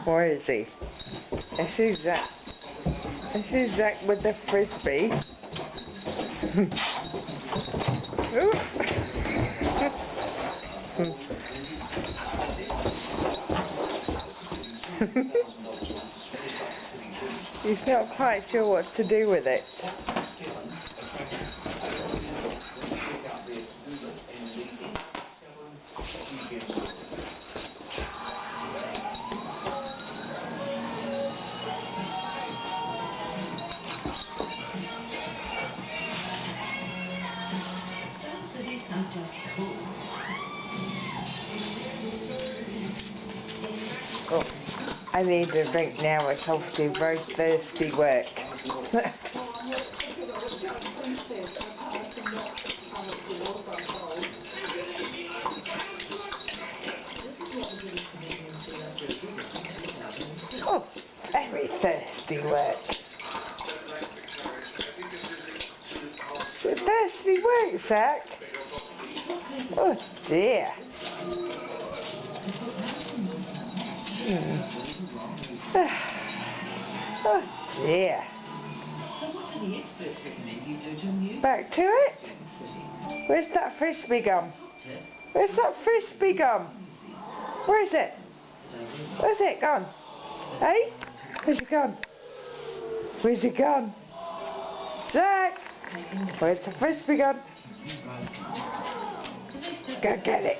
Where is he? I see Zach. I see Zach with the frisbee. He's not quite sure what to do with it. Oh, I need a drink now. It's obviously very thirsty work. Oh, very thirsty work. Thirsty work, Zach. Oh dear. Oh dear. Back to it? Where's that frisbee gone? Where's that frisbee gone? Where is it? Where's it gone? Hey? Where's it gone? Where's it gone? Zach! Where's the frisbee gone? Go get it.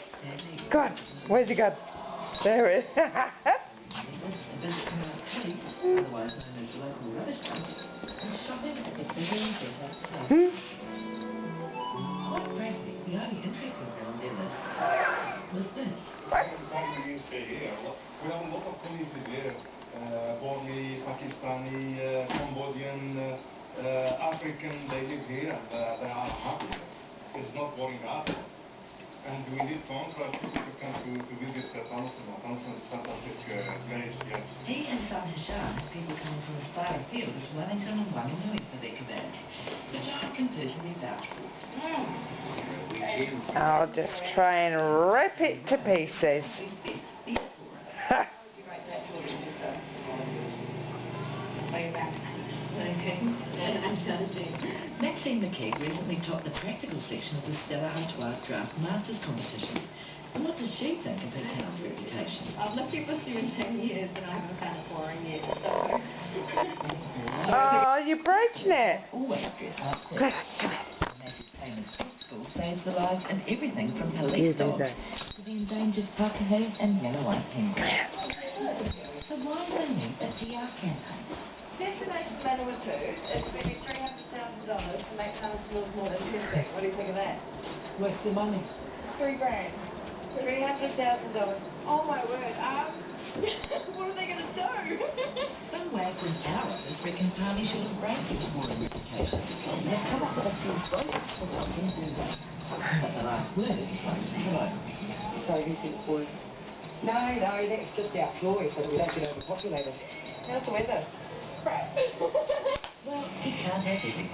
Go on. Where's it gone? There it is. Pakistani, Cambodian, African, they live here. They are happy. It's not boring at all. And we need contract people to come to visit Palestine. Palestine is a fantastic place here. He and son Hisham have people coming from as far afield as Wellington and Wanganui for their kebab, which I can personally vouch for. I'll just try and rip it to pieces. Maxine McKeag recently topped the practical section of the Stella Artois Draft Masters competition. And what does she think of her town's reputation? I've lived here for 17 years and I haven't found it boring yet, so... Oh, you're breaking it! Always dress up. Massive payments school saves the lives and everything from police dogs to the endangered pākehā and yellow-white penguins. So why do they need a PR campaign? Destination Manawatu is spending $300,000 to make Palestine look more interesting. What do you think of that? Where's the money? $3,000. $300,000. Oh my word. What are they going to do? Some wags and arrows reckon Palmy should embrace its boring reputation. They've come up with a few slogans for what can do that. But the last word is hello. So who said it's boring? No, that's just our ploy so that we don't get overpopulated. How's the weather? Crap. Well, he can't have everything.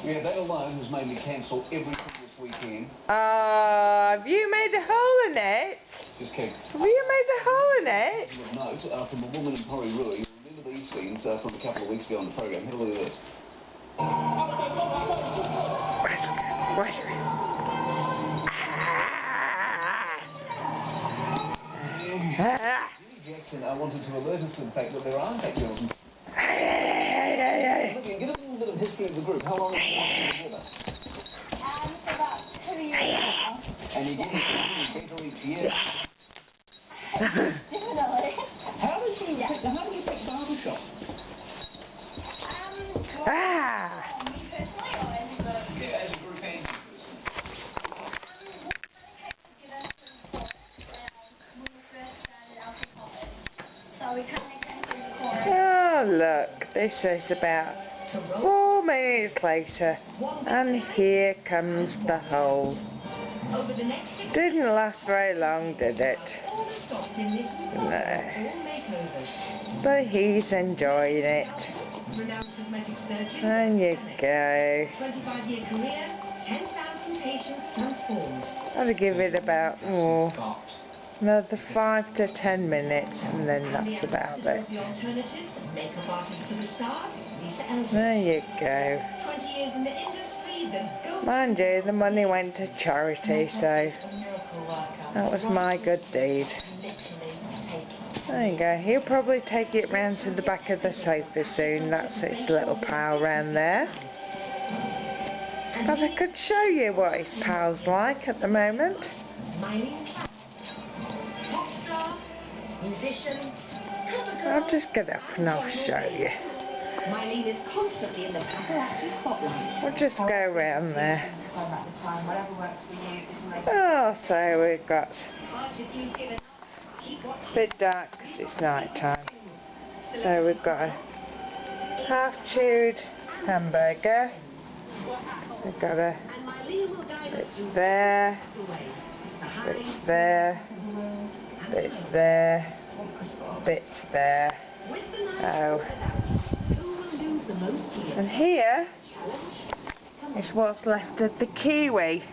Yeah, that alone has made me cancel everything this weekend. Have you made a hole in it? Just keep. Have you made a hole in it? Note from a woman in Porirui. Remember these scenes from a couple of weeks ago on the program. Have a look at this. Jimmy Jackson wanted to alert us to the fact that there are fat girls. Olivia, give us a little bit of history of the group. How long have you been together? For about 2 years now. And you get better each year. Definitely. How do you pick barbershop? Me personally, or as a group? Yeah, as a group and as a When we first started Alfie College. So we kind of came through the chorus. Oh, look. This is about 4 minutes later. And here comes the hole. Over the next Didn't last very long, did it? No. But he's enjoying it. And you go. 25-year career, 10,000 patients transformed. I'll give it about another 5 to 10 minutes, and then that's about it. There you go. 20 years in the industry, the go. Mind you, the money went to charity, so that was my good deed. There you go. He'll probably take it round to the back of the sofa soon. That's its little pal round there. But I could show you what his pal's like at the moment. I'll just get up and I'll show you. We'll just go around there. Oh, so we've got a bit dark because it's night time. So we've got a half-chewed hamburger. We've got a bits there, bits there, bits there, bits there. Oh. And here is what's left of the kiwi.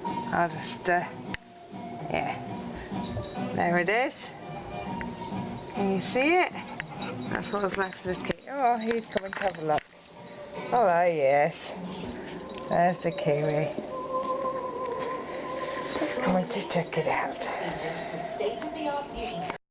I'll just, yeah. There it is. Can you see it? That's what's left of the kiwi. Oh, he's coming to have a look. Hello, yes. There's the kiwi. He's coming to check it out.